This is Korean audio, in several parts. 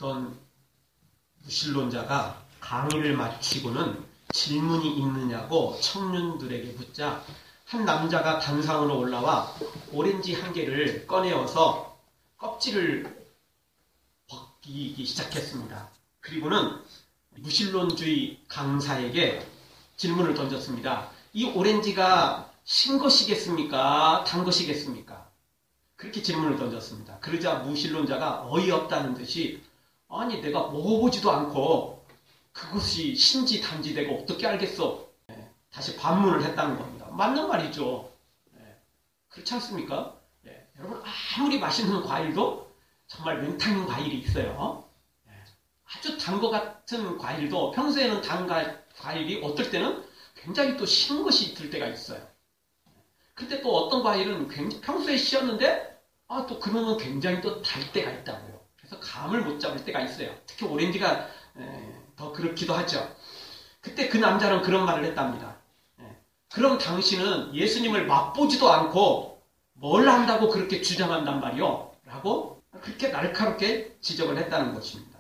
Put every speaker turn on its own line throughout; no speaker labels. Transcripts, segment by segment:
어떤 무신론자가 강의를 마치고는 질문이 있느냐고 청년들에게 묻자 한 남자가 단상으로 올라와 오렌지 한 개를 꺼내어서 껍질을 벗기기 시작했습니다. 그리고는 무신론주의 강사에게 질문을 던졌습니다. 이 오렌지가 신 것이겠습니까? 단 것이겠습니까? 그렇게 질문을 던졌습니다. 그러자 무신론자가 어이없다는 듯이 아니 내가 먹어보지도 않고 그것이 신지 단지 내가 어떻게 알겠어? 다시 반문을 했다는 겁니다. 맞는 말이죠. 그렇지 않습니까? 여러분 아무리 맛있는 과일도 정말 맹탕인 과일이 있어요. 아주 단 것 같은 과일도 평소에는 단 과일이 어떨 때는 굉장히 또 신 것이 있을 때가 있어요. 근데 또 어떤 과일은 평소에 씨였는데 또 그러면 굉장히 또 달 때가 있다고요. 그래서 감을 못 잡을 때가 있어요. 특히 오렌지가 더 그렇기도 하죠. 그때 그 남자는 그런 말을 했답니다. 그럼 당신은 예수님을 맛보지도 않고 뭘 안다고 그렇게 주장한단 말이요? 라고 그렇게 날카롭게 지적을 했다는 것입니다.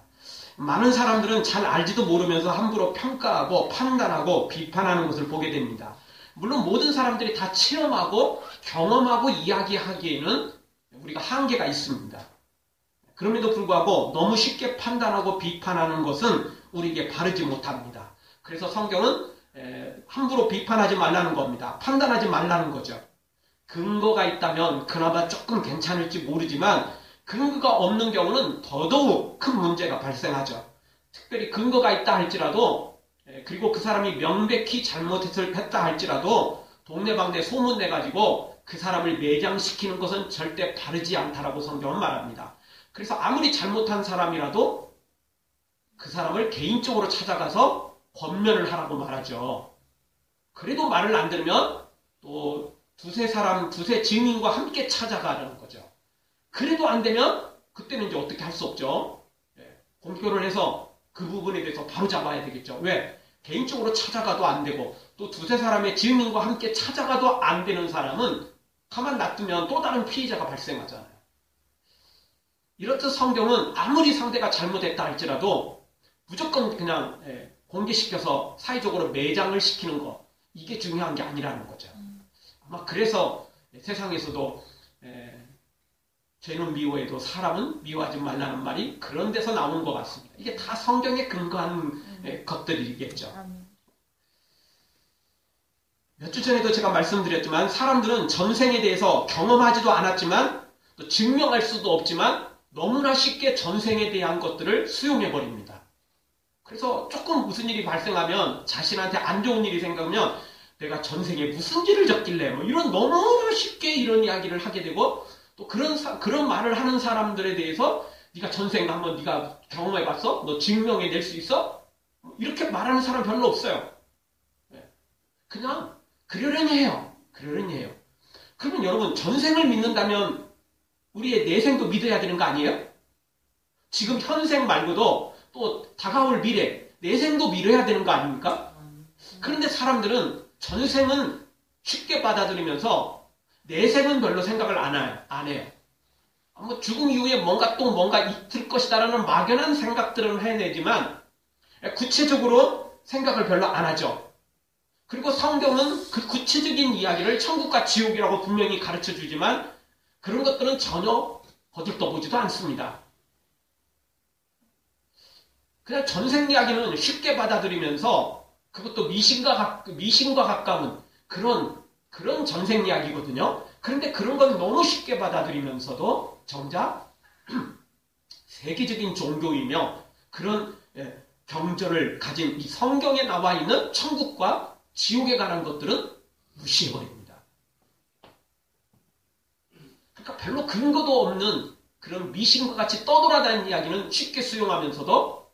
많은 사람들은 잘 알지도 모르면서 함부로 평가하고 판단하고 비판하는 것을 보게 됩니다. 물론 모든 사람들이 다 체험하고 경험하고 이야기하기에는 우리가 한계가 있습니다. 그럼에도 불구하고 너무 쉽게 판단하고 비판하는 것은 우리에게 바르지 못합니다. 그래서 성경은 함부로 비판하지 말라는 겁니다. 판단하지 말라는 거죠. 근거가 있다면 그나마 조금 괜찮을지 모르지만 근거가 없는 경우는 더더욱 큰 문제가 발생하죠. 특별히 근거가 있다 할지라도 그리고 그 사람이 명백히 잘못했다 할지라도 동네방네 소문내가지고 그 사람을 매장시키는 것은 절대 바르지 않다라고 성경은 말합니다. 그래서 아무리 잘못한 사람이라도 그 사람을 개인적으로 찾아가서 권면을 하라고 말하죠. 그래도 말을 안 들으면 또 두세 증인과 함께 찾아가라는 거죠. 그래도 안 되면 그때는 이제 어떻게 할 수 없죠. 공표를 해서 그 부분에 대해서 바로 잡아야 되겠죠. 왜? 개인적으로 찾아가도 안 되고 또 두세 사람의 증인과 함께 찾아가도 안 되는 사람은 가만 놔두면 또 다른 피해자가 발생하잖아요. 이렇듯 성경은 아무리 상대가 잘못했다 할지라도 무조건 그냥 공개시켜서 사회적으로 매장을 시키는 거 이게 중요한 게 아니라는 거죠. 아마 그래서 세상에서도 죄는 미워해도 사람은 미워하지 말라는 말이 그런 데서 나오는 것 같습니다. 이게 다 성경에 근거한 것들이겠죠. 몇 주 전에도 제가 말씀드렸지만 사람들은 전생에 대해서 경험하지도 않았지만 또 증명할 수도 없지만 너무나 쉽게 전생에 대한 것들을 수용해버립니다. 그래서 조금 무슨 일이 발생하면 자신한테 안 좋은 일이 생기면 내가 전생에 무슨 죄를 졌길래 뭐 이런 너무나 쉽게 이런 이야기를 하게 되고 또 그런 말을 하는 사람들에 대해서 네가 전생 한번 네가 경험해봤어? 너 증명해낼 수 있어? 이렇게 말하는 사람 별로 없어요. 그냥 그러려니 해요. 그러면 여러분 전생을 믿는다면 우리의 내생도 믿어야 되는 거 아니에요? 지금 현생 말고도 또 다가올 미래, 내생도 믿어야 되는 거 아닙니까? 그런데 사람들은 전생은 쉽게 받아들이면서 내생은 별로 생각을 안 해요. 뭐 죽음 이후에 뭔가 있을 것이다라는 막연한 생각들은 해내지만 구체적으로 생각을 별로 안 하죠. 그리고 성경은 그 구체적인 이야기를 천국과 지옥이라고 분명히 가르쳐주지만 그런 것들은 전혀 거들떠보지도 않습니다. 그냥 전생 이야기는 쉽게 받아들이면서 그것도 미신과 가까운 그런 전생 이야기거든요. 그런데 그런 건 너무 쉽게 받아들이면서도 정작 세계적인 종교이며 그런 경전을 가진 이 성경에 나와 있는 천국과 지옥에 관한 것들은 무시해버립니다. 그러니까 별로 근거도 없는 그런 미신과 같이 떠돌아다니는 이야기는 쉽게 수용하면서도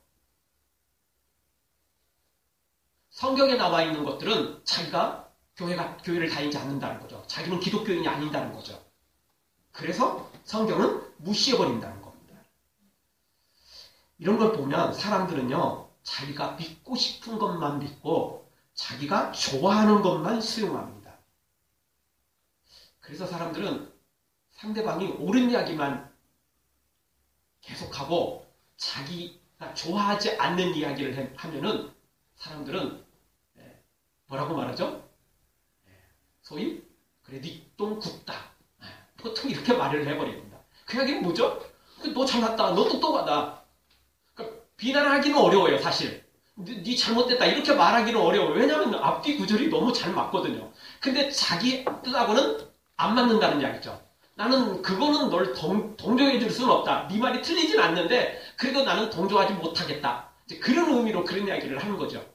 성경에 나와 있는 것들은 자기가 교회를 다니지 않는다는 거죠. 자기는 기독교인이 아닌다는 거죠. 그래서 성경은 무시해버린다는 겁니다. 이런 걸 보면 사람들은요, 자기가 믿고 싶은 것만 믿고 자기가 좋아하는 것만 수용합니다. 그래서 사람들은 상대방이 옳은 이야기만 계속하고 자기가 좋아하지 않는 이야기를 하면은 사람들은 뭐라고 말하죠? 소위 그래 네 똥 굽다. 보통 이렇게 말을 해버립니다. 그 이야기는 뭐죠? 너 잘났다. 너 똑똑하다. 그러니까 비난하기는 어려워요. 사실. 네 잘못됐다. 이렇게 말하기는 어려워요. 왜냐하면 앞뒤 구절이 너무 잘 맞거든요. 근데 자기 뜻하고는 안 맞는다는 이야기죠. 나는 그거는 널 동조해 줄 수는 없다. 네 말이 틀리진 않는데 그래도 나는 동조하지 못하겠다. 이제 그런 의미로 그런 이야기를 하는 거죠.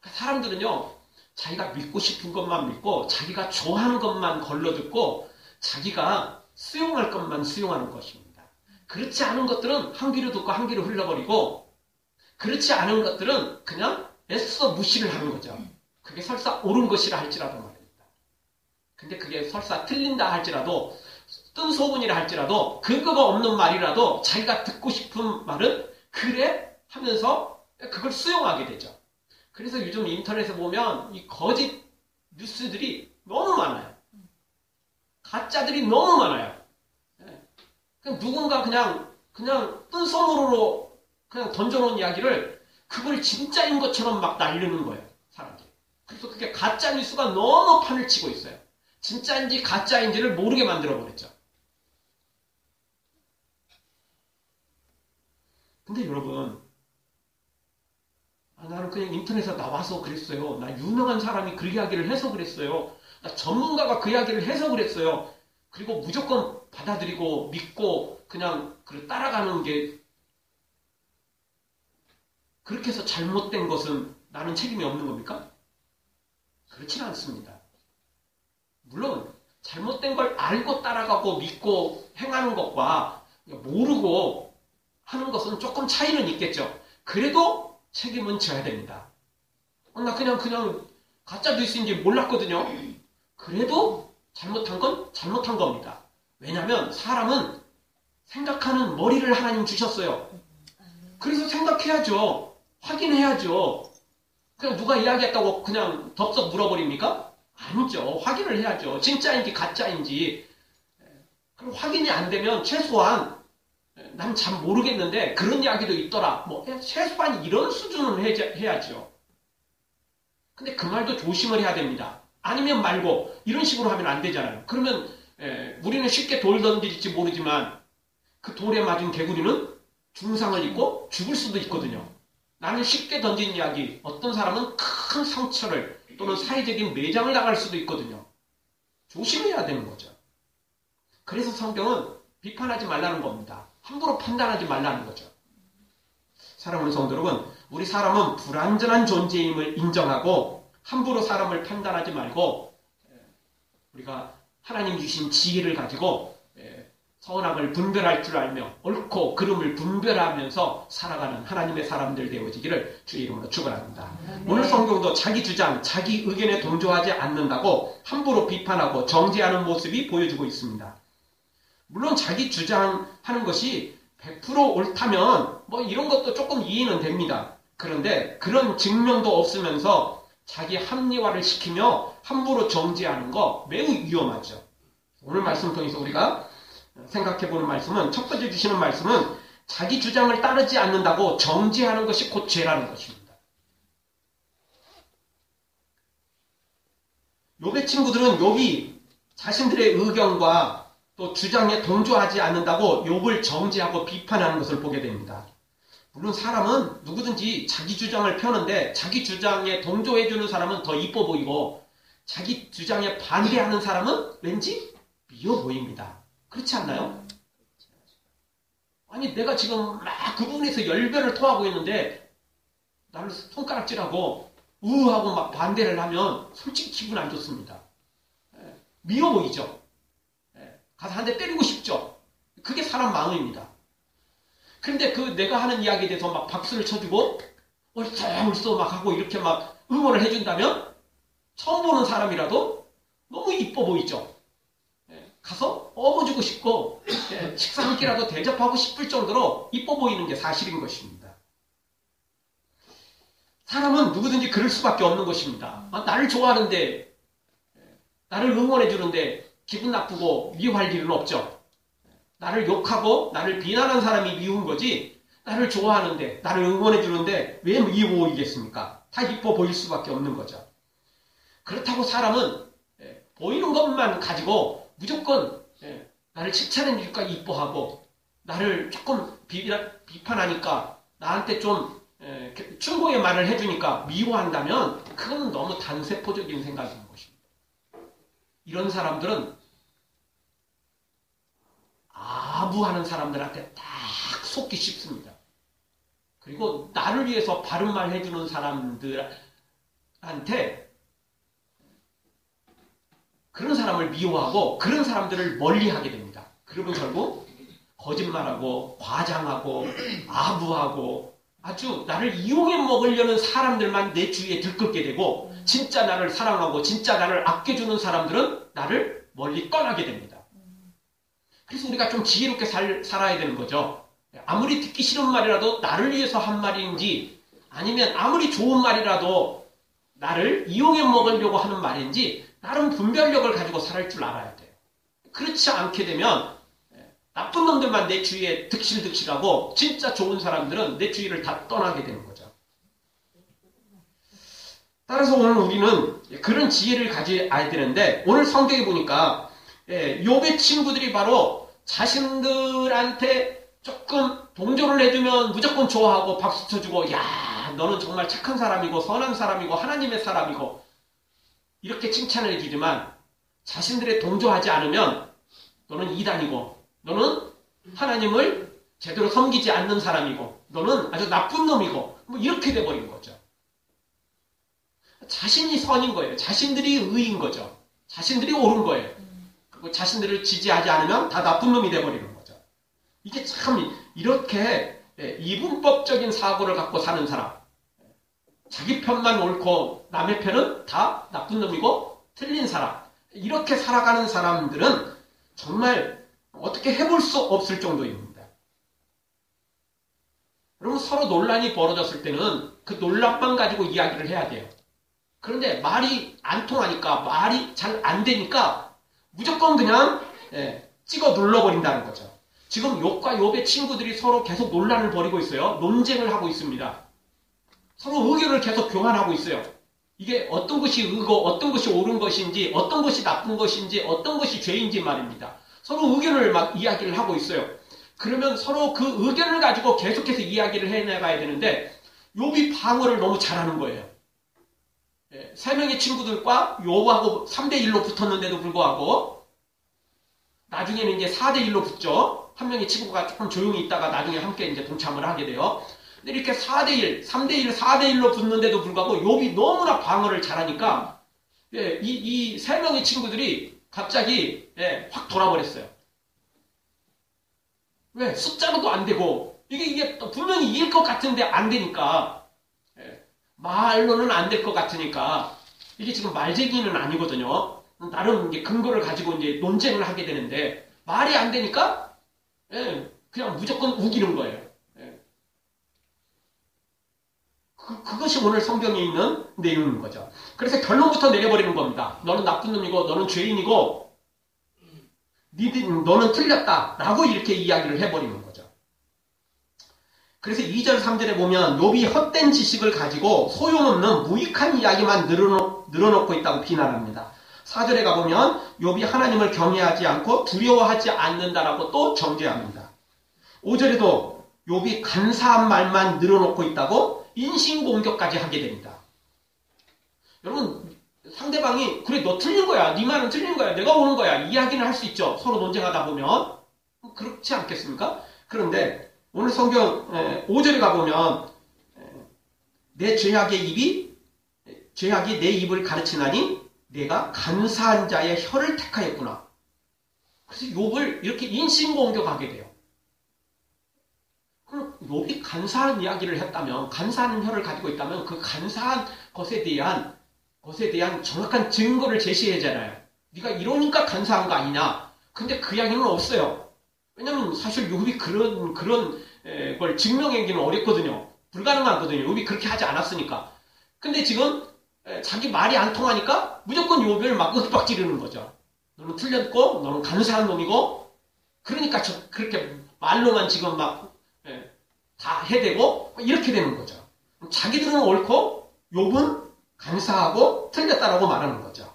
사람들은요. 자기가 믿고 싶은 것만 믿고 자기가 좋아하는 것만 걸러듣고 자기가 수용할 것만 수용하는 것입니다. 그렇지 않은 것들은 한 귀로 듣고 한 귀로 흘러버리고 그렇지 않은 것들은 그냥 애써 무시를 하는 거죠. 그게 설사 옳은 것이라 할지라도 말입니다. 근데 그게 설사 틀린다 할지라도 뜬 소문이라 할지라도 근거가 없는 말이라도 자기가 듣고 싶은 말은 그래 하면서 그걸 수용하게 되죠. 그래서 요즘 인터넷에 보면 이 거짓 뉴스들이 너무 많아요. 가짜들이 너무 많아요. 그냥 누군가 그냥 뜬 소문으로 그냥 던져놓은 이야기를 그걸 진짜인 것처럼 막 날리는 거예요. 사람들이. 그래서 그게 가짜 뉴스가 너무 판을 치고 있어요. 진짜인지 가짜인지를 모르게 만들어버렸죠. 근데 여러분 나는 그냥 인터넷에 나와서 그랬어요. 나 유명한 사람이 그 이야기를 해서 그랬어요. 나 전문가가 그 이야기를 해서 그랬어요. 그리고 무조건 받아들이고 믿고 그냥 따라가는 게 그렇게 해서 잘못된 것은 나는 책임이 없는 겁니까? 그렇지는 않습니다. 물론 잘못된 걸 알고 따라가고 믿고 행하는 것과 모르고 하는 것은 조금 차이는 있겠죠. 그래도 책임은 져야 됩니다. 나 그냥 가짜 뉴스인지 몰랐거든요. 그래도 잘못한 건 잘못한 겁니다. 왜냐하면 사람은 생각하는 머리를 하나님 주셨어요. 그래서 생각해야죠. 확인해야죠. 그냥 누가 이야기했다고 그냥 덥석 물어버립니까? 아니죠. 확인을 해야죠. 진짜인지 가짜인지. 그럼 확인이 안 되면 최소한 난 잘 모르겠는데 그런 이야기도 있더라. 최소한 이런 수준은 해야죠. 근데 그 말도 조심을 해야 됩니다. 아니면 말고 이런 식으로 하면 안 되잖아요. 그러면 우리는 쉽게 돌 던질지 모르지만 그 돌에 맞은 개구리는 중상을 입고 죽을 수도 있거든요. 나는 쉽게 던진 이야기, 어떤 사람은 큰 상처를 또는 사회적인 매장을 당할 수도 있거든요. 조심해야 되는 거죠. 그래서 성경은 비판하지 말라는 겁니다. 함부로 판단하지 말라는 거죠. 사랑하는 성도 여러분, 우리 사람은 불완전한 존재임을 인정하고 함부로 사람을 판단하지 말고 우리가 하나님 주신 지혜를 가지고 선악을 분별할 줄 알며 옳고 그름을 분별하면서 살아가는 하나님의 사람들 되어지기를 주의 이름으로 축원합니다. 오늘 성경도 자기 주장, 자기 의견에 동조하지 않는다고 함부로 비판하고 정죄하는 모습이 보여주고 있습니다. 물론 자기 주장하는 것이 100% 옳다면 이런 것도 조금 이해는 됩니다. 그런데 그런 증명도 없으면서 자기 합리화를 시키며 함부로 정죄하는 거 매우 위험하죠. 오늘 말씀 통해서 우리가 생각해보는 말씀은 첫 번째 주시는 말씀은 자기 주장을 따르지 않는다고 정죄하는 것이 곧 죄라는 것입니다. 욥의 친구들은 욥이 자신들의 의견과 또 주장에 동조하지 않는다고 욥을 정죄하고 비판하는 것을 보게 됩니다. 물론 사람은 누구든지 자기 주장을 펴는데 자기 주장에 동조해주는 사람은 더 이뻐 보이고 자기 주장에 반대하는 사람은 왠지 미워 보입니다. 그렇지 않나요? 아니 내가 지금 막 그 부분에서 열변을 토하고 있는데 나를 손가락질하고 우하고 막 반대를 하면 솔직히 기분 안 좋습니다. 미워 보이죠? 가서 한 대 때리고 싶죠? 그게 사람 마음입니다. 근데 내가 하는 이야기에 대해서 막 박수를 쳐주고 얼쏘 막 하고 이렇게 막 응원을 해준다면 처음 보는 사람이라도 너무 이뻐 보이죠? 가서 업어주고 싶고 식사 한 끼라도 대접하고 싶을 정도로 이뻐 보이는 게 사실인 것입니다. 사람은 누구든지 그럴 수밖에 없는 것입니다. 나를 좋아하는데 나를 응원해 주는데 기분 나쁘고 미워할 일은 없죠. 나를 욕하고 나를 비난한 사람이 미운 거지 나를 좋아하는데 나를 응원해 주는데 왜 미워 보이겠습니까? 다 이뻐 보일 수밖에 없는 거죠. 그렇다고 사람은 보이는 것만 가지고 무조건 나를 칭찬해 주니까 이뻐하고 나를 조금 비판하니까 나한테 좀 충고의 말을 해주니까 미워한다면 그건 너무 단세포적인 생각인 것입니다. 이런 사람들은 아부하는 사람들한테 딱 속기 쉽습니다. 그리고 나를 위해서 바른 말 해주는 사람들한테 그런 사람을 미워하고 그런 사람들을 멀리하게 됩니다. 그러면 결국 거짓말하고 과장하고 아부하고 아주 나를 이용해 먹으려는 사람들만 내 주위에 들끓게 되고 진짜 나를 사랑하고 진짜 나를 아껴주는 사람들은 나를 멀리 떠나게 됩니다. 그래서 우리가 좀 지혜롭게 살아야 되는 거죠. 아무리 듣기 싫은 말이라도 나를 위해서 한 말인지 아니면 아무리 좋은 말이라도 나를 이용해 먹으려고 하는 말인지 나름 분별력을 가지고 살 줄 알아야 돼요. 그렇지 않게 되면 나쁜 놈들만 내 주위에 득실득실하고 진짜 좋은 사람들은 내 주위를 다 떠나게 되는 거죠. 따라서 오늘 우리는 그런 지혜를 가져야 되는데 오늘 성경에 보니까 욥의 친구들이 바로 자신들한테 조금 동조를 해주면 무조건 좋아하고 박수 쳐주고 야 너는 정말 착한 사람이고 선한 사람이고 하나님의 사람이고 이렇게 칭찬을 해주지만 자신들의 동조하지 않으면 너는 이단이고 너는 하나님을 제대로 섬기지 않는 사람이고 너는 아주 나쁜 놈이고 뭐 이렇게 돼버린 거죠. 자신이 선인 거예요. 자신들이 의인 거죠. 자신들이 옳은 거예요. 그리고 자신들을 지지하지 않으면 다 나쁜 놈이 돼버리는 거죠. 이게 참 이렇게 이분법적인 사고를 갖고 사는 사람 자기 편만 옳고 남의 편은 다 나쁜 놈이고 틀린 사람 이렇게 살아가는 사람들은 정말 어떻게 해볼 수 없을 정도입니다. 여러분 서로 논란이 벌어졌을 때는 그 논란만 가지고 이야기를 해야 돼요. 그런데 말이 안 통하니까 말이 잘 안 되니까 무조건 그냥 찍어 눌러버린다는 거죠. 지금 욥과 욥의 친구들이 서로 계속 논란을 벌이고 있어요. 논쟁을 하고 있습니다. 서로 의견을 계속 교환하고 있어요. 이게 어떤 것이 의고 어떤 것이 옳은 것인지 어떤 것이 나쁜 것인지 어떤 것이 죄인지 말입니다. 서로 의견을 막 이야기를 하고 있어요. 그러면 서로 그 의견을 가지고 계속해서 이야기를 해나가야 되는데 욥이 방어를 너무 잘하는 거예요. 세 명의 친구들과 욥하고 3대1로 붙었는데도 불구하고 나중에는 이제 4대1로 붙죠. 한 명의 친구가 조금 조용히 있다가 나중에 함께 이제 동참을 하게 돼요. 근데 이렇게 4대1, 3대1, 4대1로 붙는데도 불구하고 욥이 너무나 방어를 잘하니까 이 세 명의 친구들이 갑자기 확 돌아버렸어요. 왜? 숫자로도 안 되고 이게 분명히 이길 것 같은데 안 되니까 말로는 안 될 것 같으니까 이게 지금 말쟁이는 아니거든요. 나름 이제 근거를 가지고 이제 논쟁을 하게 되는데 말이 안 되니까 그냥 무조건 우기는 거예요. 그것이 오늘 성경에 있는 내용인 거죠. 그래서 결론부터 내려버리는 겁니다. 너는 나쁜 놈이고 너는 죄인이고 너는 틀렸다 라고 이렇게 이야기를 해버리는 거죠. 그래서 2절 3절에 보면 욥이 헛된 지식을 가지고 소용없는 무익한 이야기만 늘어놓고 있다고 비난합니다. 4절에 가보면 욥이 하나님을 경외하지 않고 두려워하지 않는다라고 또 정죄합니다. 5절에도 욥이 간사한 말만 늘어놓고 있다고 인신공격까지 하게 됩니다. 여러분 상대방이 그래 너 틀린 거야. 네 말은 틀린 거야. 내가 옳은 거야. 이야기는 할 수 있죠. 서로 논쟁하다 보면. 그렇지 않겠습니까? 그런데 오늘 성경 5절에 가보면 내 죄악이 내 입을 가르치나니 내가 간사한 자의 혀를 택하였구나. 그래서 욥을 이렇게 인신공격하게 돼요. 그럼 욥이 간사한 이야기를 했다면 간사한 혀를 가지고 있다면 그 간사한 것에 대한 정확한 증거를 제시해잖아요. 네가 이러니까 간사한 거 아니냐. 근데 그 이야기는 없어요. 왜냐면 사실 욥이 그런 걸 증명하기는 어렵거든요. 불가능하거든요. 욥이 그렇게 하지 않았으니까. 근데 지금 자기 말이 안 통하니까 무조건 욥을 막 윽박 지르는 거죠. 너는 틀렸고 너는 간사한 놈이고 그러니까 그렇게 말로만 지금 막 다 해대고 이렇게 되는 거죠. 자기들은 옳고 욥은 간사하고 틀렸다라고 말하는 거죠.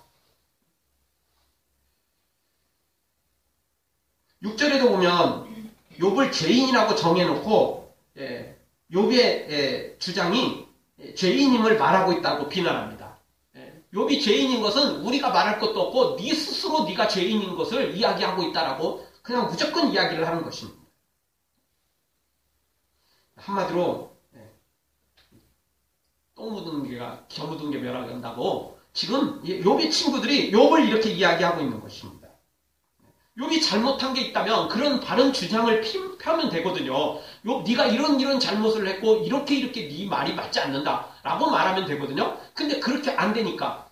6절에도 보면 욥을 죄인이라고 정해놓고 욥의 주장이 죄인임을 말하고 있다고 비난합니다. 욥이 죄인인 것은 우리가 말할 것도 없고 네 스스로 네가 죄인인 것을 이야기하고 있다라고 그냥 무조건 이야기를 하는 것입니다. 한마디로 똥 묻은 개가 겨 묻은 개 멸하한다고 지금 욥의 친구들이 욥을 이렇게 이야기하고 있는 것입니다. 욥이 잘못한 게 있다면 그런 바른 주장을 펴면 되거든요. 욥 네가 이런 잘못을 했고 이렇게 네 말이 맞지 않는다라고 말하면 되거든요. 근데 그렇게 안 되니까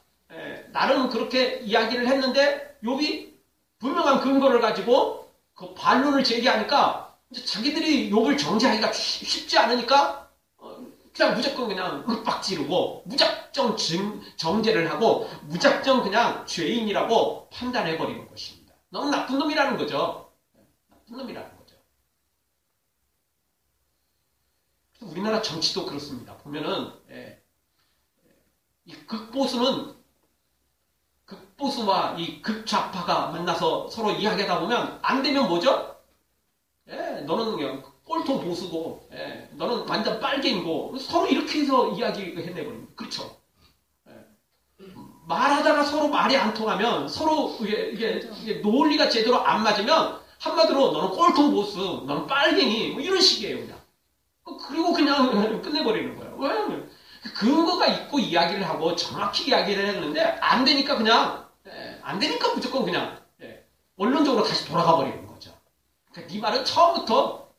나름 그렇게 이야기를 했는데 욥이 분명한 근거를 가지고 그 반론을 제기하니까 이제 자기들이 욥을 정죄하기가 쉽지 않으니까 그냥 무조건 그냥 윽박 지르고 무작정 정죄를 하고 무작정 그냥 죄인이라고 판단해버리는 것입니다. 너무 나쁜 놈이라는 거죠. 나쁜 놈이라는 거죠. 우리나라 정치도 그렇습니다. 보면은 이 극보수와 이 극좌파가 만나서 서로 이야기하다 보면 안 되면 뭐죠? 너는 그냥 꼴통 보수고, 너는 완전 빨갱이고 서로 이렇게 해서 이야기해내버립니다. 그렇죠? 말하다가 서로 말이 안 통하면 서로 이게 논리가 제대로 안 맞으면 한마디로 너는 꼴통 보수, 너는 빨갱이 뭐 이런 식이에요 그냥. 그리고 그냥 끝내버리는 거예요. 왜? 근거가 있고 이야기를 하고 정확히 이야기를 했는데 안 되니까 그냥 안 되니까 무조건 그냥 원론적으로 다시 돌아가 버리는 거죠. 그러니까 네 말은 처음부터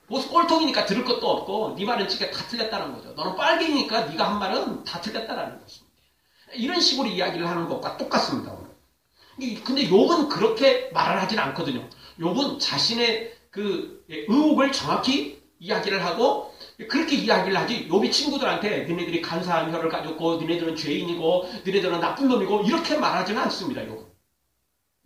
보수 꼴통이니까 들을 것도 없고 네 말은 진짜 다 틀렸다는 거죠. 너는 빨갱이니까 네가 한 말은 다 틀렸다라는 것입니다. 이런 식으로 이야기를 하는 것과 똑같습니다. 오늘. 근데 욥은 그렇게 말을 하진 않거든요. 욥은 자신의 그 의혹을 정확히 이야기를 하고 그렇게 이야기를 하지 욥이 친구들한테 너네들이 간사한 혀를 가졌고 너네들은 죄인이고 너네들은 나쁜 놈이고 이렇게 말하지는 않습니다.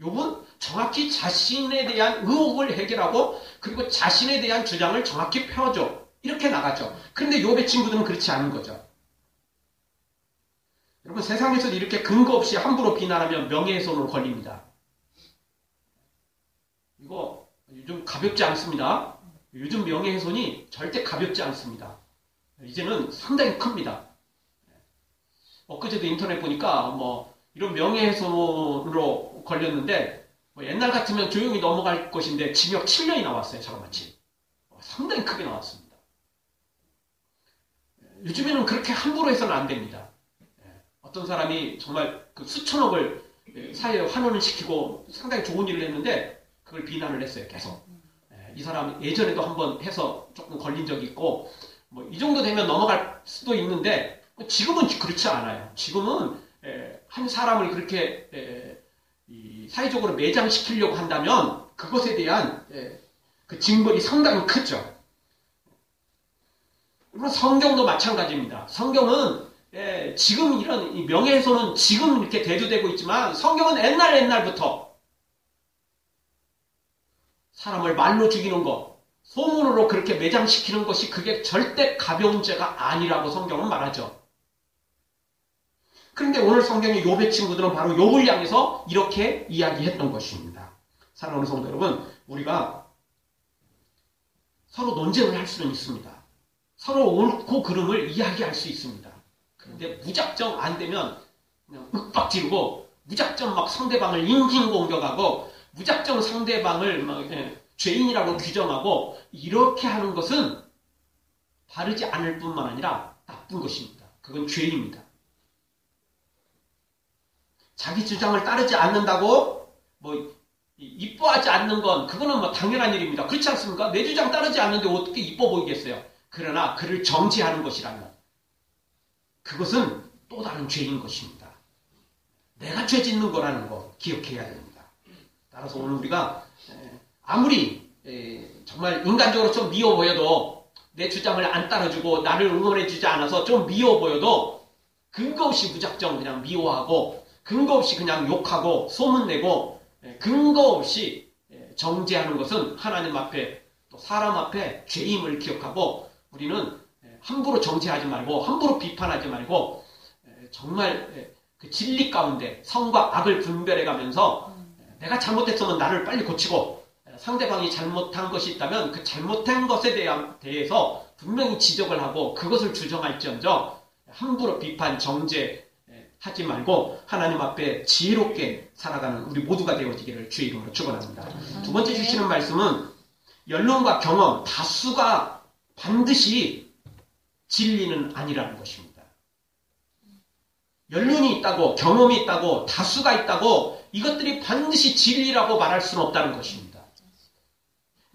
욥은 정확히 자신에 대한 의혹을 해결하고 그리고 자신에 대한 주장을 정확히 펴줘. 이렇게 나가죠. 그런데 욥의 친구들은 그렇지 않은 거죠. 여러분 세상에서 이렇게 근거 없이 함부로 비난하면 명예훼손으로 걸립니다. 이거 요즘 가볍지 않습니다. 요즘 명예훼손이 절대 가볍지 않습니다. 이제는 상당히 큽니다. 엊그제도 인터넷 보니까 뭐 이런 명예훼손으로 걸렸는데 뭐 옛날 같으면 조용히 넘어갈 것인데 징역 7년이 나왔어요. 저같이. 상당히 크게 나왔습니다. 요즘에는 그렇게 함부로 해서는 안 됩니다. 어떤 사람이 정말 그 수천억을 사회에 환원을 시키고 상당히 좋은 일을 했는데 그걸 비난을 했어요. 계속. 이 사람 예전에도 한번 해서 조금 걸린 적이 있고 뭐 이 정도 되면 넘어갈 수도 있는데 지금은 그렇지 않아요. 지금은 한 사람을 그렇게 사회적으로 매장시키려고 한다면 그것에 대한 그 징벌이 상당히 크죠. 물론 성경도 마찬가지입니다. 성경은 지금 이런 명예훼손은 지금 이렇게 대두되고 있지만 성경은 옛날부터 사람을 말로 죽이는 것, 소문으로 그렇게 매장시키는 것이 그게 절대 가벼운 죄가 아니라고 성경은 말하죠. 그런데 오늘 성경의 욥의 친구들은 바로 욥을 향해서 이렇게 이야기했던 것입니다. 사랑하는 성도 여러분, 우리가 서로 논쟁을 할 수는 있습니다. 서로 옳고 그름을 이야기할 수 있습니다. 그런데 무작정 안 되면 그냥 윽박 지르고 무작정 막 상대방을 인신공격하고 무작정 상대방을 막 죄인이라고 규정하고 이렇게 하는 것은 바르지 않을 뿐만 아니라 나쁜 것입니다. 그건 죄입니다. 자기 주장을 따르지 않는다고 뭐 이뻐하지 않는 건 그거는 뭐 당연한 일입니다. 그렇지 않습니까? 내 주장 따르지 않는데 어떻게 이뻐 보이겠어요? 그러나 그를 정죄하는 것이라면 그것은 또 다른 죄인 것입니다. 내가 죄 짓는 거라는 거 기억해야 됩니다. 따라서 오늘 우리가 아무리 정말 인간적으로 좀 미워 보여도 내 주장을 안 따라주고 나를 응원해주지 않아서 좀 미워 보여도 근거 없이 무작정 그냥 미워하고 근거 없이 그냥 욕하고 소문내고 근거 없이 정죄하는 것은 하나님 앞에 또 사람 앞에 죄임을 기억하고 우리는 함부로 정죄하지 말고 함부로 비판하지 말고 정말 그 진리 가운데 성과 악을 분별해 가면서 내가 잘못했으면 나를 빨리 고치고 상대방이 잘못한 것이 있다면 그 잘못한 것에 대해서 분명히 지적을 하고 그것을 주장할지언정 함부로 비판, 정죄하지 말고 하나님 앞에 지혜롭게 살아가는 우리 모두가 되어지기를 주의 이름으로 축원합니다. 두 번째 주시는 말씀은 연륜과 경험, 다수가 반드시 진리는 아니라는 것입니다. 연륜이 있다고, 경험이 있다고, 다수가 있다고 이것들이 반드시 진리라고 말할 수는 없다는 것입니다.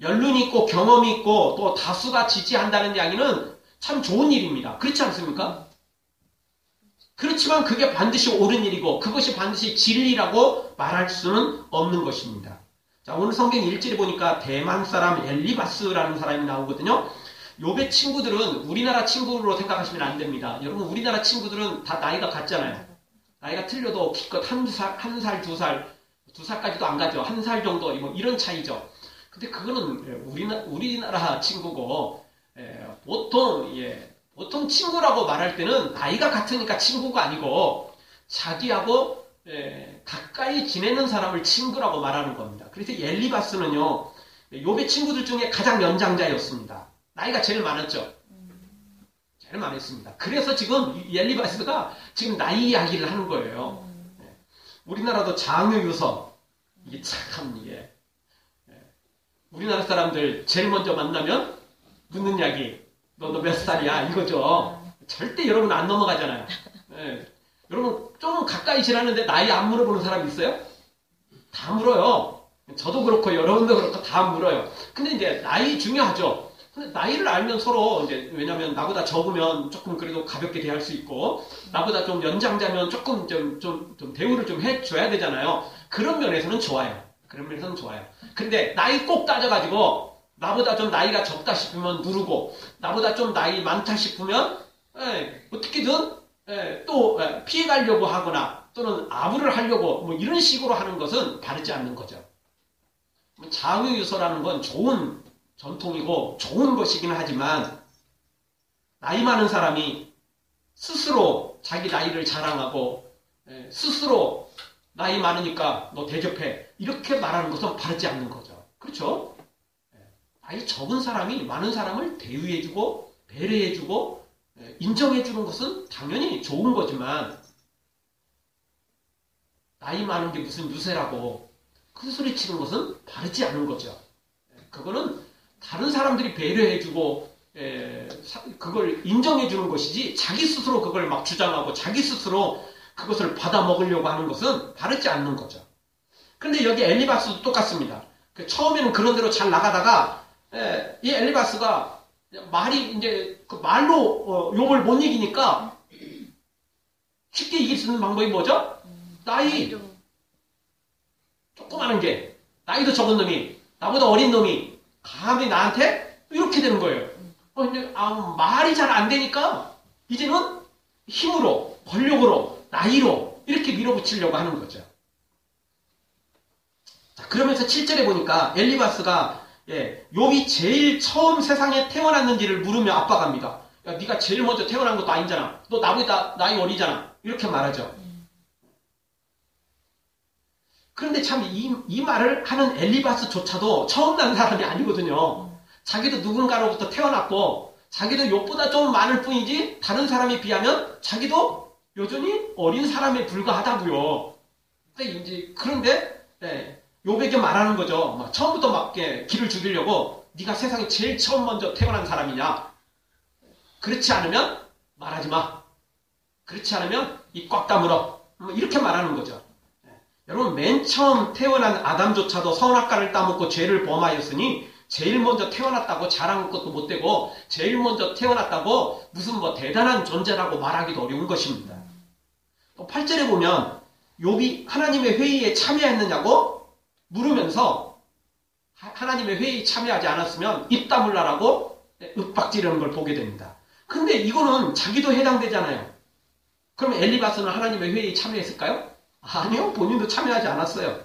연륜이 있고 경험이 있고 또 다수가 지지한다는 이야기는 참 좋은 일입니다. 그렇지 않습니까? 그렇지만 그게 반드시 옳은 일이고 그것이 반드시 진리라고 말할 수는 없는 것입니다. 자, 오늘 성경 1절에 보니까 대만 사람 엘리바스라는 사람이 나오거든요. 욥의 친구들은 우리나라 친구로 생각하시면 안 됩니다. 여러분 우리나라 친구들은 다 나이가 같잖아요. 나이가 틀려도 기껏 한 살, 두 살까지도 안 가죠. 한 살 정도 뭐 이런 차이죠. 근데 그거는 우리나라 친구고 보통 친구라고 말할 때는 나이가 같으니까 친구가 아니고 자기하고 가까이 지내는 사람을 친구라고 말하는 겁니다. 그래서 엘리바스는요 욥의 친구들 중에 가장 연장자였습니다. 나이가 제일 많았죠. 제일 많았습니다. 그래서 지금 엘리바스가 지금 나이 이야기를 하는 거예요. 우리나라도 장유유서 이게 참 이게 우리나라 사람들 제일 먼저 만나면 묻는 이야기 너 몇 살이야 이거죠. 절대 여러분 안 넘어가잖아요. 여러분 좀 가까이 지나는데 나이 안 물어보는 사람 있어요? 다 물어요. 저도 그렇고 여러분도 그렇고 다 물어요. 근데 이제 나이 중요하죠. 근데 나이를 알면 서로 이제 왜냐면 나보다 적으면 조금 그래도 가볍게 대할 수 있고 나보다 좀 연장자면 조금 좀 대우를 좀 해줘야 되잖아요. 그런 면에서는 좋아요. 그런 면에서는 좋아요. 근데 나이 꼭 따져가지고 나보다 좀 나이가 적다 싶으면 누르고 나보다 좀 나이 많다 싶으면 어떻게든 또 피해가려고 하거나 또는 아부를 하려고 뭐 이런 식으로 하는 것은 바르지 않는 거죠. 장유유서라는 건 좋은 전통이고 좋은 것이긴 하지만 나이 많은 사람이 스스로 자기 나이를 자랑하고 스스로 나이 많으니까 너 대접해 이렇게 말하는 것은 바르지 않는 거죠. 그렇죠? 나이 적은 사람이 많은 사람을 대우해주고 배려해주고 인정해주는 것은 당연히 좋은 거지만 나이 많은 게 무슨 유세라고 큰 소리 치는 것은 바르지 않은 거죠. 그거는 다른 사람들이 배려해주고 그걸 인정해주는 것이지 자기 스스로 그걸 막 주장하고 자기 스스로 그것을 받아먹으려고 하는 것은 바르지 않는 거죠. 그런데 여기 엘리바스도 똑같습니다. 처음에는 그런 대로 잘 나가다가 이 엘리바스가 말이 이제 그 말로 욥을 못 이기니까 쉽게 이길 수 있는 방법이 뭐죠? 나이 조그마한 게 나이도 적은 놈이 나보다 어린 놈이 감히 나한테 이렇게 되는 거예요. 이제 말이 잘 안 되니까 이제는 힘으로 권력으로 나이로 이렇게 밀어붙이려고 하는 거죠. 자, 그러면서 7절에 보니까 엘리바스가 욥이 제일 처음 세상에 태어났는지를 물으며 압박합니다. 야, 네가 제일 먼저 태어난 것도 아니잖아. 너 나보다 나이 어리잖아. 이렇게 말하죠. 그런데 참 이 말을 하는 엘리바스조차도 처음 난 사람이 아니거든요. 자기도 누군가로부터 태어났고 자기도 욥보다 좀 많을 뿐이지 다른 사람에 비하면 자기도 여전히 어린 사람에 불과하다고요. 그런데 욥에게 말하는 거죠. 처음부터 막 길을 죽이려고 네가 세상에 제일 처음 먼저 태어난 사람이냐. 그렇지 않으면 말하지 마. 그렇지 않으면 입 꽉 다물어. 이렇게 말하는 거죠. 여러분 맨 처음 태어난 아담조차도 선악과를 따먹고 죄를 범하였으니 제일 먼저 태어났다고 자랑할 것도 못되고 제일 먼저 태어났다고 무슨 대단한 존재라고 말하기도 어려운 것입니다. 또 8절에 보면 욥이 하나님의 회의에 참여했느냐고 물으면서 하나님의 회의에 참여하지 않았으면 입 다물라라고 윽박지르는 걸 보게 됩니다. 근데 이거는 자기도 해당되잖아요. 그럼 엘리바스는 하나님의 회의에 참여했을까요? 아니요. 본인도 참여하지 않았어요.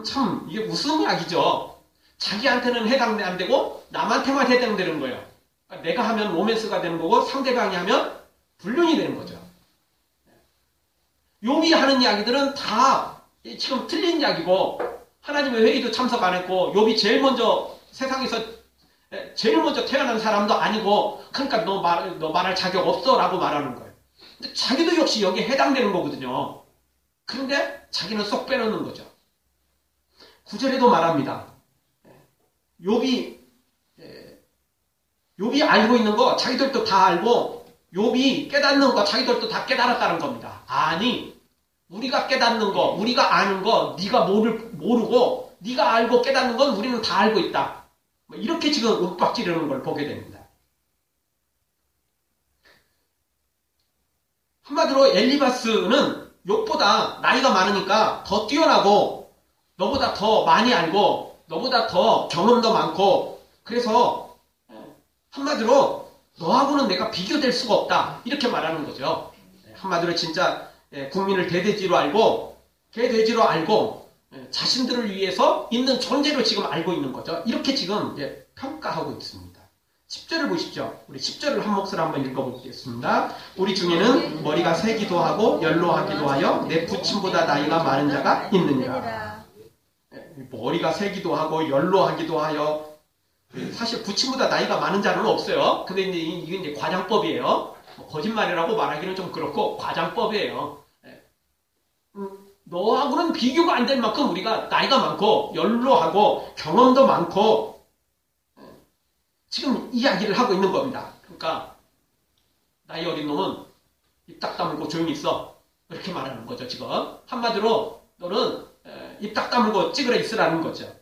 참 이게 무슨 이야기죠. 자기한테는 해당 안 되고 남한테만 해당되는 거예요. 그러니까 내가 하면 로맨스가 되는 거고 상대방이 하면 불륜이 되는 거죠. 욥이 하는 이야기들은 다 지금 틀린 이야기고 하나님의 회의도 참석 안 했고 욥이 제일 먼저 세상에서 제일 먼저 태어난 사람도 아니고 그러니까 너 말할 자격 없어 라고 말하는 거예요. 근데 자기도 역시 여기에 해당되는 거거든요. 그런데 자기는 쏙 빼놓는 거죠. 9절에도 말합니다. 욥이 알고 있는 거 자기들도 다 알고 욥이 깨닫는 거 자기들도 다 깨달았다는 겁니다. 아니 우리가 깨닫는 거 우리가 아는 거 네가 모르고 네가 알고 깨닫는 건 우리는 다 알고 있다. 이렇게 지금 윽박지르는 걸 보게 됩니다. 한마디로 엘리바스는 욥보다 나이가 많으니까 더 뛰어나고 너보다 더 많이 알고 너보다 더 경험도 많고 그래서 한마디로 너하고는 내가 비교될 수가 없다 이렇게 말하는 거죠. 한마디로 진짜 국민을 대돼지로 알고 개돼지로 알고 자신들을 위해서 있는 존재로 지금 알고 있는 거죠. 이렇게 지금 평가하고 있습니다. 10절을 보십시오. 우리 10절을 한 몫을 한번 읽어보겠습니다. 우리 중에는 머리가 세기도 하고 연로하기도 하여 내 부친보다 나이가 많은 자가 있느니라. 머리가 세기도 하고 연로하기도 하여 사실 부친보다 나이가 많은 자는 없어요. 근데 이게 이제 과장법이에요. 거짓말이라고 말하기는 좀 그렇고 과장법이에요. 너하고는 비교가 안 될 만큼 우리가 나이가 많고 연로하고 경험도 많고 지금 이야기를 하고 있는 겁니다. 그러니까 나이 어린 놈은 입 딱 다물고 조용히 있어. 이렇게 말하는 거죠. 지금 한마디로 너는 입 딱 다물고 찌그러 있으라는 거죠.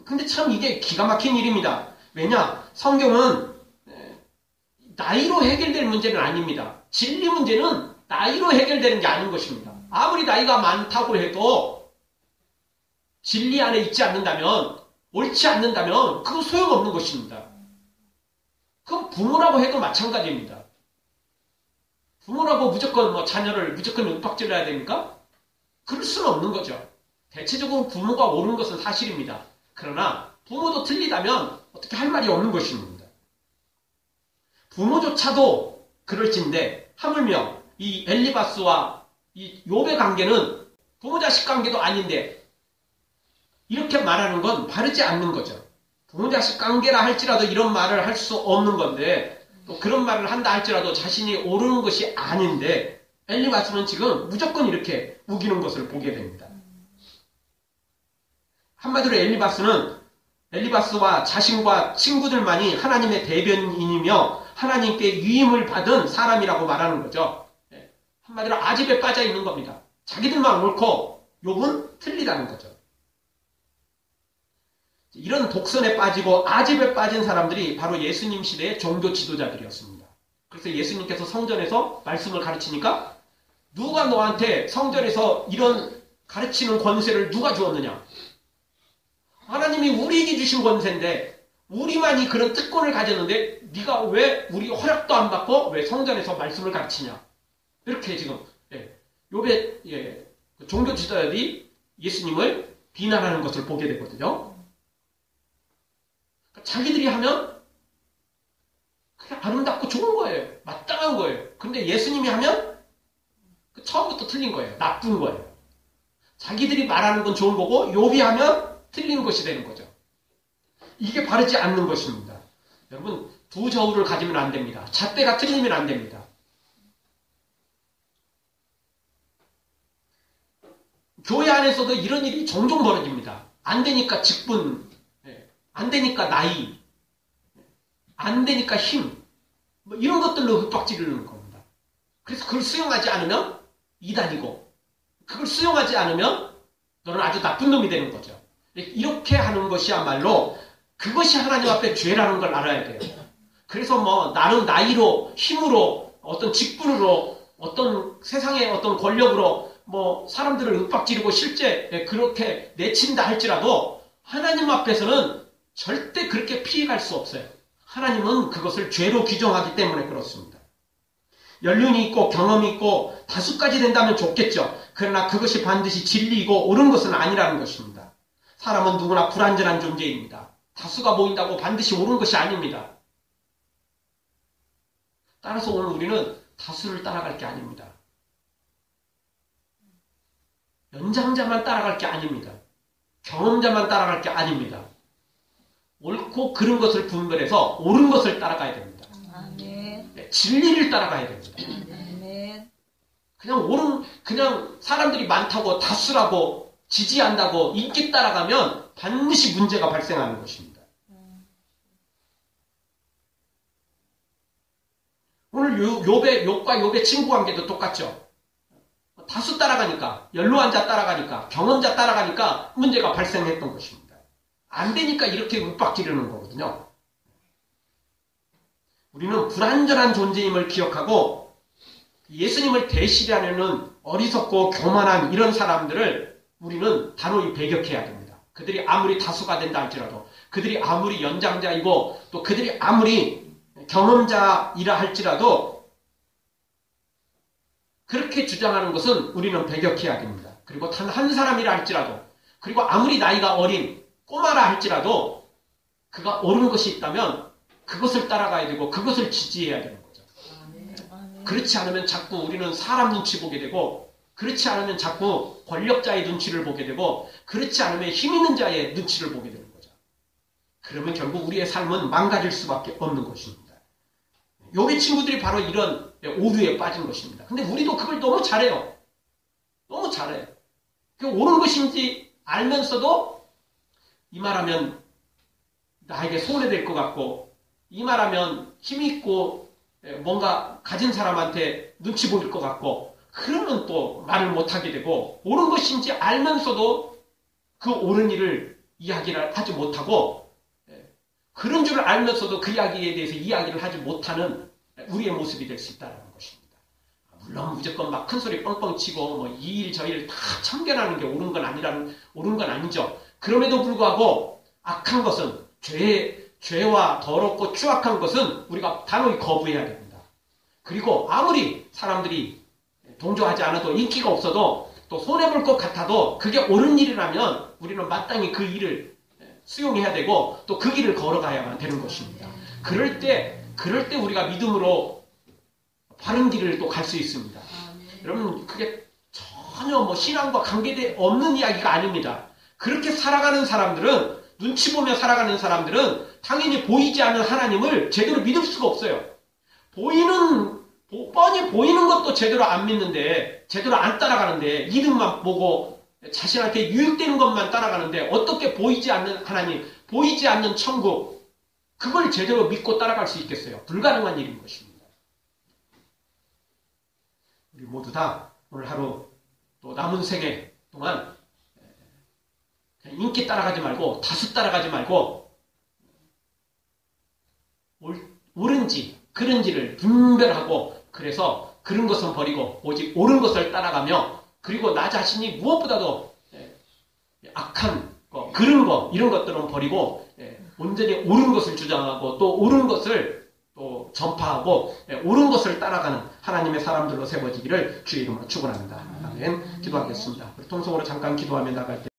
근데 참 이게 기가 막힌 일입니다. 왜냐? 성경은 나이로 해결될 문제는 아닙니다. 진리 문제는 나이로 해결되는 게 아닌 것입니다. 아무리 나이가 많다고 해도 진리 안에 있지 않는다면 옳지 않는다면 그건 소용없는 것입니다. 그건 부모라고 해도 마찬가지입니다. 부모라고 무조건 자녀를 무조건 윽박질러야 됩니까? 그럴 수는 없는 거죠. 대체적으로 부모가 옳은 것은 사실입니다. 그러나 부모도 틀리다면 어떻게 할 말이 없는 것입니다. 부모조차도 그럴진데 하물며 이 엘리바스와 이 욥의 관계는 부모-자식 관계도 아닌데 이렇게 말하는 건 바르지 않는 거죠. 부모-자식 관계라 할지라도 이런 말을 할 수 없는 건데 또 그런 말을 한다 할지라도 자신이 옳은 것이 아닌데 엘리바스는 지금 무조건 이렇게 우기는 것을 보게 됩니다. 한마디로 엘리바스와 자신과 친구들만이 하나님의 대변인이며 하나님께 위임을 받은 사람이라고 말하는 거죠. 한마디로 아집에 빠져 있는 겁니다. 자기들만 옳고 욥은 틀리다는 거죠. 이런 독선에 빠지고 아집에 빠진 사람들이 바로 예수님 시대의 종교 지도자들이었습니다. 그래서 예수님께서 성전에서 말씀을 가르치니까 누가 너한테 성전에서 이런 가르치는 권세를 누가 주었느냐? 하나님이 우리에게 주신 권세인데 우리만이 그런 특권을 가졌는데 네가 왜 우리 허락도 안 받고 왜 성전에서 말씀을 가르치냐? 이렇게 지금 욥의 종교 지도자들이 예수님을 비난하는 것을 보게 되거든요. 자기들이 하면 그냥 아름답고 좋은 거예요. 마땅한 거예요. 근데 예수님이 하면 처음부터 틀린 거예요. 나쁜 거예요. 자기들이 말하는 건 좋은 거고 욥이 하면 틀린 것이 되는 거죠. 이게 바르지 않는 것입니다. 여러분 두 저울을 가지면 안 됩니다. 잣대가 틀리면 안 됩니다. 교회 안에서도 이런 일이 종종 벌어집니다. 안 되니까 직분, 안 되니까 나이, 안 되니까 힘, 이런 것들로 윽박지르는 겁니다. 그래서 그걸 수용하지 않으면 이단이고 그걸 수용하지 않으면 너는 아주 나쁜 놈이 되는 거죠. 이렇게 하는 것이야말로 그것이 하나님 앞에 죄라는 걸 알아야 돼요. 그래서 나는 나이로, 힘으로, 어떤 직분으로, 어떤 세상의 어떤 권력으로 사람들을 윽박지르고 실제 그렇게 내친다 할지라도 하나님 앞에서는 절대 그렇게 피해갈 수 없어요. 하나님은 그것을 죄로 규정하기 때문에 그렇습니다. 연륜이 있고 경험이 있고 다수까지 된다면 좋겠죠. 그러나 그것이 반드시 진리이고 옳은 것은 아니라는 것입니다. 사람은 누구나 불완전한 존재입니다. 다수가 모인다고 반드시 옳은 것이 아닙니다. 따라서 오늘 우리는 다수를 따라갈 게 아닙니다. 연장자만 따라갈 게 아닙니다. 경험자만 따라갈 게 아닙니다. 옳고 그른 것을 분별해서 옳은 것을 따라가야 됩니다. 네, 진리를 따라가야 됩니다. 그냥 사람들이 많다고 다수라고 지지한다고 인기 따라가면 반드시 문제가 발생하는 것입니다. 오늘 욥과 욥의 친구 관계도 똑같죠. 다수 따라가니까, 연로한 자 따라가니까, 경험자 따라가니까 문제가 발생했던 것입니다. 안 되니까 이렇게 윽박지르는 거거든요. 우리는 불완전한 존재임을 기억하고 예수님을 대신하려는 어리석고 교만한 이런 사람들을 우리는 단호히 배격해야 됩니다. 그들이 아무리 다수가 된다 할지라도, 그들이 아무리 연장자이고 또 그들이 아무리 경험자이라 할지라도 그렇게 주장하는 것은 우리는 배격해야 됩니다. 그리고 단 한 사람이라 할지라도, 그리고 아무리 나이가 어린 꼬마라 할지라도 그가 옳은 것이 있다면 그것을 따라가야 되고 그것을 지지해야 되는 거죠. 그렇지 않으면 자꾸 우리는 사람 눈치 보게 되고, 그렇지 않으면 자꾸 권력자의 눈치를 보게 되고, 그렇지 않으면 힘 있는 자의 눈치를 보게 되는 거죠. 그러면 결국 우리의 삶은 망가질 수밖에 없는 것입니다. 욥의 친구들이 바로 이런 오류에 빠진 것입니다. 근데 우리도 그걸 너무 잘해요. 너무 잘해요. 그게 옳은 것인지 알면서도 이 말하면 나에게 손해될 것 같고, 이 말하면 힘있고 뭔가 가진 사람한테 눈치 보일 것 같고, 그러면 또 말을 못하게 되고, 옳은 것인지 알면서도 그 옳은 일을 이야기를 하지 못하고, 그런 줄을 알면서도 그 이야기에 대해서 이야기를 하지 못하는 우리의 모습이 될 수 있다는 것입니다. 물론 무조건 막 큰 소리 뻥뻥 치고 뭐 이 일 저 일 다 참견하는 게 옳은 건 아니죠. 그럼에도 불구하고 악한 것은 죄와 더럽고 추악한 것은 우리가 단호히 거부해야 됩니다. 그리고 아무리 사람들이 동조하지 않아도 인기가 없어도 또 손해볼 것 같아도 그게 옳은 일이라면 우리는 마땅히 그 일을 수용해야 되고 또 그 길을 걸어가야만 되는 것입니다. 그럴 때 우리가 믿음으로 바른 길을 또 갈 수 있습니다. 여러분, 그게 전혀 뭐 신앙과 관계돼 없는 이야기가 아닙니다. 그렇게 살아가는 사람들은, 눈치 보며 살아가는 사람들은 당연히 보이지 않는 하나님을 제대로 믿을 수가 없어요. 뻔히 보이는 것도 제대로 안 믿는데, 제대로 안 따라가는데, 이득만 보고 자신한테 유익되는 것만 따라가는데, 어떻게 보이지 않는 하나님, 보이지 않는 천국, 그걸 제대로 믿고 따라갈 수 있겠어요? 불가능한 일인 것입니다. 우리 모두 다 오늘 하루 또 남은 생애 동안 인기 따라가지 말고, 다수 따라가지 말고, 옳은지 그른지를 분별하고, 그래서 그른 것은 버리고 오직 옳은 것을 따라가며, 그리고 나 자신이 무엇보다도 악한 거, 그른 거, 이런 것들은 버리고 온전히 옳은 것을 주장하고 또 옳은 것을 또 전파하고 옳은 것을 따라가는 하나님의 사람들로 세워지기를 주의 이름으로 축원합니다. 아멘. 기도하겠습니다. 우리 통성으로 잠깐 기도하며 나갈 때